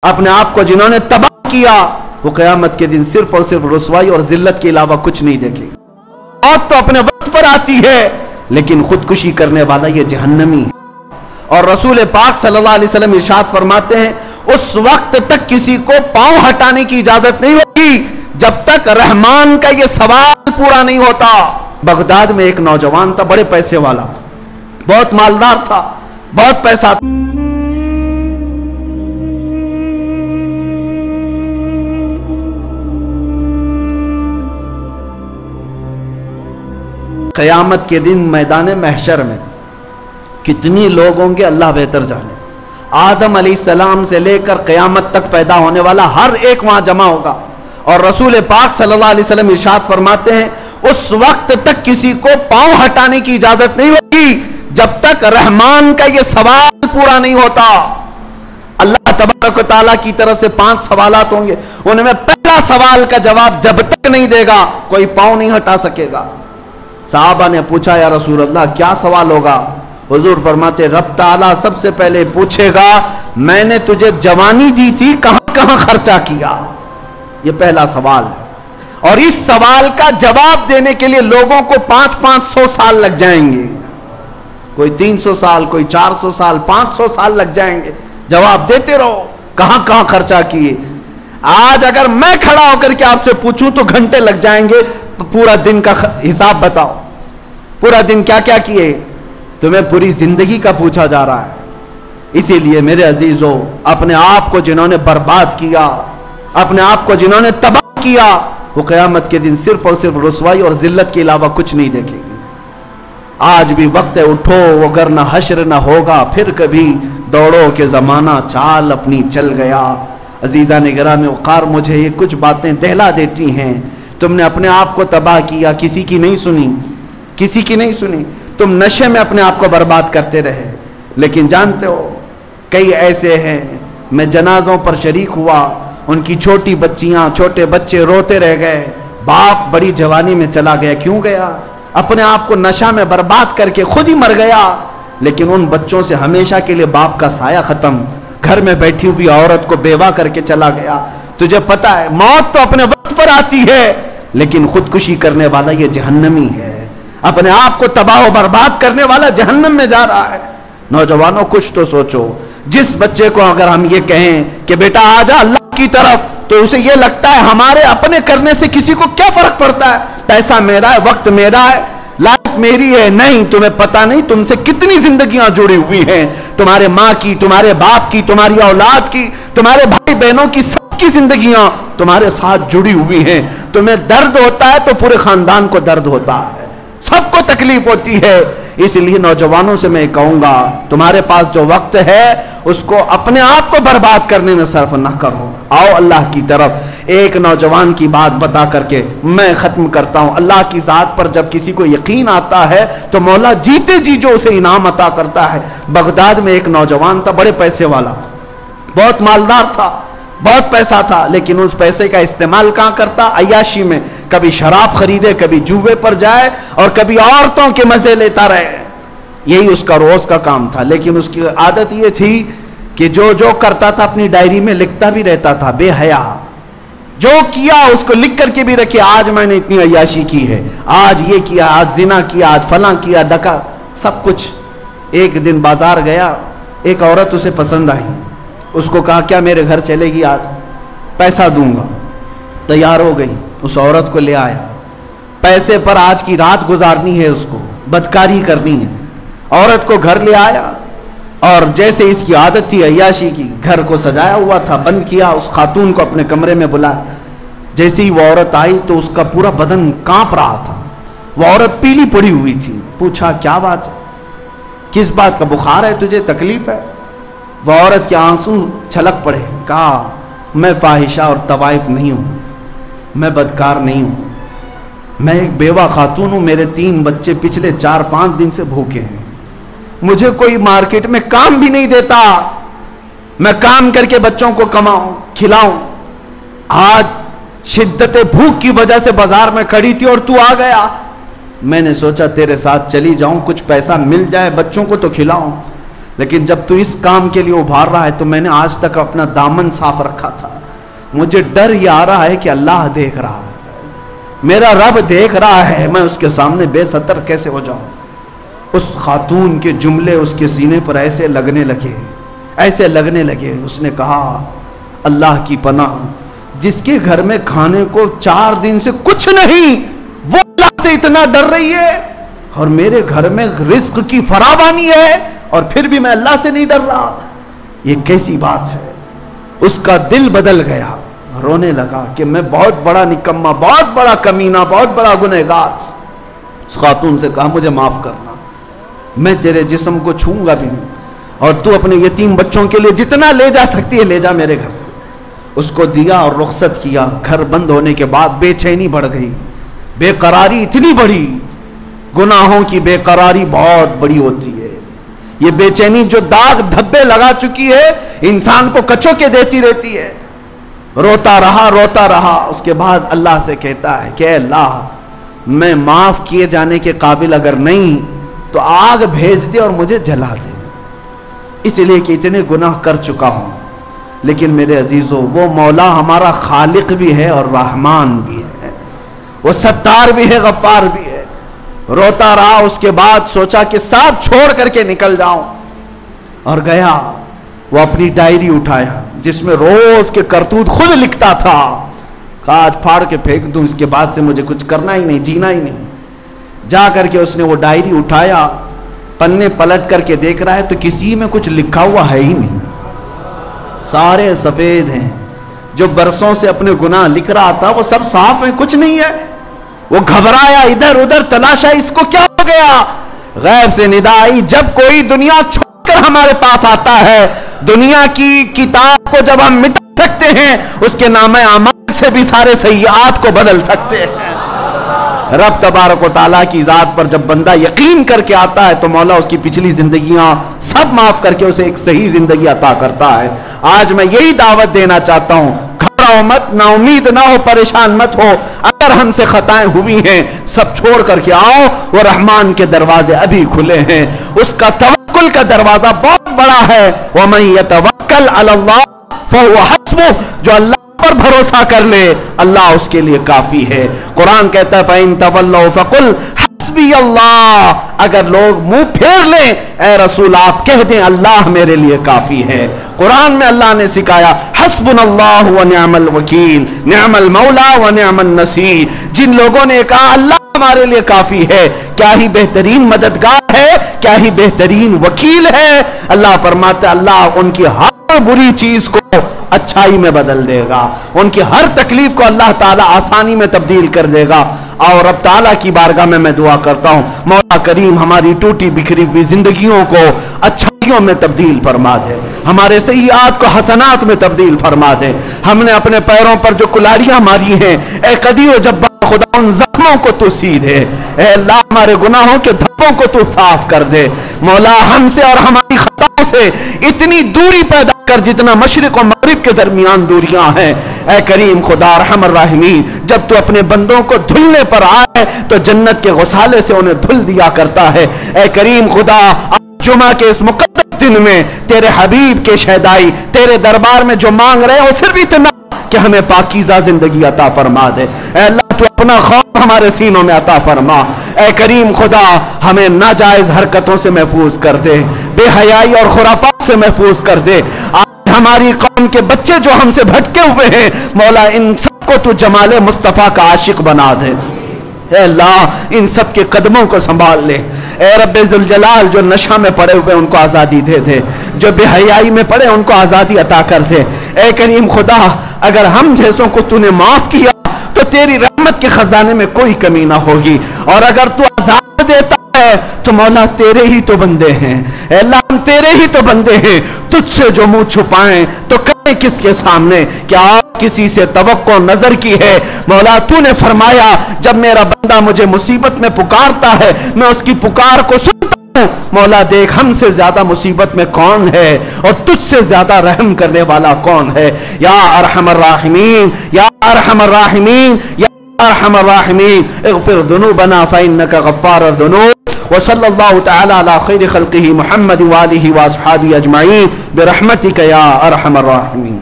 अपने आप को जिन्होंने तबाह किया वो क़यामत के दिन सिर्फ और सिर्फ रुसवाई और जिल्लत के अलावा कुछ नहीं देखेंगे। मौत तो अपने वक्त पर आती है, लेकिन खुदकुशी करने वाला ये जहन्नमी है। और रसूल पाक सल्लल्लाहु अलैहि वसल्लम इरशाद फरमाते हैं, उस वक्त तक किसी को पांव हटाने की इजाजत नहीं होगी जब तक रहमान का ये सवाल पूरा नहीं होता। बगदाद में एक नौजवान था, बड़े पैसे वाला, बहुत मालदार था, बहुत पैसा था। क़यामत के दिन मैदान महशर में कितनी लोग होंगे अल्लाह बेहतर जाने। आदम अलैहिस्सलाम से लेकर क़यामत तक पैदा होने वाला हर एक वहां जमा होगा। और रसूल पाक सल्लल्लाहु अलैहि वसल्लम इरशाद फरमाते हैं, उस वक्त तक किसी को पांव हटाने की इजाजत नहीं होगी जब तक रहमान का यह सवाल पूरा नहीं होता। अल्लाह तबारक व तआला की तरफ से 5 सवालात होंगे, उनमें पहला सवाल का जवाब जब तक नहीं देगा कोई पांव नहीं हटा सकेगा। साहबा ने पूछा, या रसूल अल्लाह क्या सवाल होगा? हुजूर फरमाते, रब ताला सबसे पहले पूछेगा, मैंने तुझे जवानी दी थी, कहां कहां खर्चा किया? यह पहला सवाल है। और इस सवाल का जवाब देने के लिए लोगों को 500 साल लग जाएंगे, कोई 300 साल, कोई 400 साल, 500 साल लग जाएंगे। जवाब देते रहो, कहां कहां खर्चा किए। आज अगर मैं खड़ा होकर के आपसे पूछूं तो घंटे लग जाएंगे, तो पूरा दिन का हिसाब बताओ, पूरा दिन क्या क्या किए। तुम्हें पूरी जिंदगी का पूछा जा रहा है। इसीलिए मेरे अजीजों, अपने आप को जिन्होंने बर्बाद किया, अपने आप को जिन्होंने तबाह किया, वो क़यामत के दिन सिर्फ और सिर्फ रुसवाई और जिल्लत के अलावा कुछ नहीं देखेंगे। आज भी वक्त है, उठो वगरना हश्र न होगा फिर कभी, दौड़ो के जमाना चाल अपनी चल गया। अजीजा निगरान वक़ार, मुझे ये कुछ बातें दहला देती हैं। तुमने अपने आप को तबाह किया, किसी की नहीं सुनी, किसी की नहीं सुनी। तुम नशे में अपने आप को बर्बाद करते रहे। लेकिन जानते हो, कई ऐसे हैं, मैं जनाजों पर शरीक हुआ, उनकी छोटी बच्चियां, छोटे बच्चे रोते रह गए, बाप बड़ी जवानी में चला गया। क्यों गया? अपने आप को नशा में बर्बाद करके खुद ही मर गया। लेकिन उन बच्चों से हमेशा के लिए बाप का साया खत्म। घर में बैठी हुई औरत को बेवा करके चला गया। तुझे पता है, मौत तो अपने वक्त पर आती है, लेकिन खुदकुशी करने वाला ये जहन्नमी है। अपने आप को तबाह बर्बाद करने वाला जहन्नम में जा रहा है। नौजवानों, कुछ तो सोचो। जिस बच्चे को अगर हम ये कहें कि बेटा आजा अल्लाह की तरफ, तो उसे ये लगता है हमारे अपने करने से किसी को क्या फर्क पड़ता है, पैसा मेरा है, वक्त मेरा है, लाइफ मेरी है। नहीं, तुम्हें पता नहीं तुमसे कितनी जिंदगियां जुड़ी हुई हैं। तुम्हारे माँ की, तुम्हारे बाप की, तुम्हारी औलाद की, तुम्हारे भाई बहनों की, सबकी जिंदगियां तुम्हारे साथ जुड़ी हुई हैं। तुम्हें दर्द होता है तो पूरे खानदान को दर्द होता है, सबको तकलीफ होती है। इसलिए नौजवानों से मैं कहूंगा, तुम्हारे पास जो वक्त है उसको अपने आप को बर्बाद करने में सर्फ ना करो। आओ अल्लाह की तरफ। एक नौजवान की बात बता करके मैं खत्म करता हूं। अल्लाह की जात पर जब किसी को यकीन आता है तो मौला जीते जी जो उसे इनाम अता करता है। बगदाद में एक नौजवान था, बड़े पैसे वाला, बहुत मालदार था, बहुत पैसा था, लेकिन उस पैसे का इस्तेमाल कहां करता? अय्याशी में। कभी शराब खरीदे, कभी जुए पर जाए और कभी औरतों के मजे लेता रहे। यही उसका रोज का काम था। लेकिन उसकी आदत ये थी कि जो जो करता था अपनी डायरी में लिखता भी रहता था, बेहया। जो किया उसको लिख करके भी रखे, आज मैंने इतनी अय्याशी की है, आज ये किया, आज जिना किया, आज फलां किया, डका, सब कुछ। एक दिन बाजार गया, एक औरत उसे पसंद आई। उसको कहा, क्या मेरे घर चलेगी आज? पैसा दूंगा। तैयार हो गई, उस औरत को ले आया। पैसे पर आज की रात गुजारनी है, उसको बदकारी करनी है। औरत को घर ले आया और जैसे इसकी आदत थी अय्याशी की, घर को सजाया हुआ था, बंद किया। उस खातून को अपने कमरे में बुलाया। जैसे ही वो औरत आई तो उसका पूरा बदन कांप रहा था। वो औरत पीली पड़ी हुई थी। पूछा, क्या बात है, किस बात का बुखार है तुझे, तकलीफ है? वह औरत के आंसू छलक पड़े। कहा, मैं फाहिशा और तवाइफ नहीं हूं, मैं बदकार नहीं हूं, मैं एक बेवा खातून हूं। मेरे 3 बच्चे पिछले 4-5 दिन से भूखे हैं। मुझे कोई मार्केट में काम भी नहीं देता। मैं काम करके बच्चों को कमाऊं, खिलाऊं। आज शिद्दत भूख की वजह से बाजार में खड़ी थी और तू आ गया। मैंने सोचा तेरे साथ चली जाऊं, कुछ पैसा मिल जाए, बच्चों को तो खिलाऊं। लेकिन जब तू इस काम के लिए उभार रहा है तो मैंने आज तक अपना दामन साफ रखा था। मुझे डर ये आ रहा है कि अल्लाह देख रहा है, मेरा रब देख रहा है, मैं उसके सामने बेसतर कैसे हो जाऊं। उस खातून के जुमले उसके सीने पर ऐसे लगने लगे, ऐसे लगने लगे। उसने कहा, अल्लाह की पनाह, जिसके घर में खाने को 4 दिन से कुछ नहीं, वो अल्लाह से इतना डर रही है, और मेरे घर में रिस्क की फरावानी है और फिर भी मैं अल्लाह से नहीं डर रहा। ये कैसी बात है। उसका दिल बदल गया, रोने लगा कि मैं बहुत बड़ा निकम्मा, बहुत बड़ा कमीना, बहुत बड़ा गुनहगार। उस खातून से कहा, मुझे माफ करना, मैं तेरे जिस्म को छूंगा भी नहीं, और तू अपने यतीम बच्चों के लिए जितना ले जा सकती है ले जा मेरे घर से। उसको दिया और रुखसत किया। घर बंद होने के बाद बेचैनी बढ़ गई, बेकरारी इतनी बड़ी। गुनाहों की बेकरारी बहुत बड़ी होती है। ये बेचैनी जो दाग धब्बे लगा चुकी है, इंसान को कचोके देती रहती है। रोता रहा। उसके बाद अल्लाह से कहता है कि अल्लाह, मैं माफ किए जाने के काबिल अगर नहीं तो आग भेज दे और मुझे जला दे, इसलिए कि इतने गुनाह कर चुका हूं। लेकिन मेरे अजीजों, वो मौला हमारा खालिक भी है और रहमान भी है, वो सत्तार भी है, गफ्फार भी है। रोता रहा। उसके बाद सोचा कि सब छोड़ करके निकल जाऊं, और गया। वो अपनी डायरी उठाया जिसमें रोज के करतूत खुद लिखता था। आज फाड़ के फेंक दूं, इसके बाद से मुझे कुछ करना ही नहीं, जीना ही नहीं। जा करके उसने वो डायरी उठाया, पन्ने पलट करके देख रहा है तो किसी में कुछ लिखा हुआ है ही नहीं, सारे सफेद हैं। जो बरसों से अपने गुनाह लिख रहा था वो सब साफ है, कुछ नहीं है। वो घबराया, इधर उधर तलाशा, इसको क्या हो गया। गैब से निदा आई, जब कोई दुनिया छोड़कर हमारे पास आता है, दुनिया की किताब को जब हम मिटा सकते हैं, उसके नामे अमाल से भी सारे सय्यात को बदल सकते हैं। रब तबारक व तआला की जात पर जब बंदा यकीन करके आता है तो मौला उसकी पिछली जिंदगियां सब माफ करके उसे एक सही जिंदगी अता करता है। आज मैं यही दावत देना चाहता हूं, घबराओ मत, ना उम्मीद ना हो, परेशान मत हो। अगर हमसे खताएं हुई हैं, सब छोड़ करके आओ। वो रहमान के दरवाजे अभी खुले हैं, उसका तवक्कुल का दरवाजा बहुत बड़ा है। वमन यतवक्कल अलल्लाह फहुव हस्बुह, जो अल्लाह पर भरोसा कर ले, अल्लाह उसके लिए काफी है। कुरान कहता है, फइन तवल्लौ फकुल हस्बी अल्लाह, अगर लोग मुंह फेर लें, ए रसूल आप कह दें अल्लाह मेरे लिए काफी है। कुरान में अल्लाह ने सिखाया, हस्बुनल्लाहु व निअमल वकील, निअमल मौला व निअमन नसीर। जिन लोगों ने कहा अल्लाह हमारे लिए काफी है, क्या ही बेहतरीन मददगार है, क्या ही बेहतरीन वकील है। अल्लाह फरमाता, अल्लाह उनकी हर बुरी चीज को अच्छाई में बदल देगा, उनकी हर तकलीफ को अल्लाह ताला आसानी में तब्दील कर देगा। और रब ताला की बारगाह में मैं दुआ करता हूं, मौला करीम हमारी टूटी बिखरी हुई जिंदगियों को अच्छाइयों में तब्दील फरमा दे, हमारे सय्यात को हसनात में तब्दील फरमा दे। हमने अपने पैरों पर जो कुल्हाड़ियां मारी हैं, ए कदीर जब्बार खुदा, उन जख्मों को तू सी दे। ए अल्लाह, हमारे गुनाहों के धब्बों को तू साफ कर दे। मौला, हमसे और हमारी खताओं से इतनी दूरी पैदा कर जितना मशरिक और मगरिब के दरमियान दूरियां हैं। ए करीम खुदा रहमर राहिमीन, जब तू अपने बंदों को धुलने पर आए तो जन्नत के गुसाले से उन्हें धुल दिया करता है। ए करीम खुदा, जुमा के इस मुकद्दस दिन में तेरे हबीब के शहदाई तेरे दरबार में जो मांग रहे हो, सिर्फ इतना कि हमें पाकीज़ा जिंदगी अता फरमा दे। ए अल्लाह, तू अपना खौफ हमारे सीनों में अता फरमा। ए करीम खुदा, हमें नाजायज हरकतों से महफूज कर दे, बेहयाई और खुराफात से महफूज कर दे। आज हमारी कौम के बच्चे जो हमसे भटके हुए हैं, मौला इन सबको तू जमाले मुस्तफ़ा का आशिक बना दे। अल्लाह, इन सब के कदमों को संभाल ले। ए रब्बे जुल जलाल, जो नशा में पड़े हुए उनको आज़ादी दे दे, जो बेहयाई में पड़े उनको आज़ादी अता कर दे। ए करीम खुदा, अगर हम जैसों को तूने माफ किया तो तेरी रहमत के खजाने में कोई कमी ना होगी, और अगर तू आज़ाद देता है तो मौला तेरे ही तो बंदे हैं। अल्लाह, हम तेरे ही तो बंदे हैं, तुझसे जो मुंह छुपाएं तो करें किसके सामने। क्या किसी से तवक्को नजर की है? मौला, तूने फरमाया, जब मेरा बंदा मुझे मुसीबत में पुकारता है, मैं उसकी पुकार को सुनता हूं। मौला, देख हमसे ज्यादा मुसीबत में कौन है और तुझसे ज्यादा रहम करने वाला कौन है। या अरहमर राहिमीन, या अरहमर राहिमीन, या अरहमर राहिमीन, इग़फिर दुनूबना फ़इन्नका गफ़्फ़ारुज़ दुनूब व सल्लल्लाहु तआला अला खैरि खल्क़िही मुहम्मद व आलिहि व अस्हाबिही अजमईन बिरहमतिका या अरहमर राहिमीन।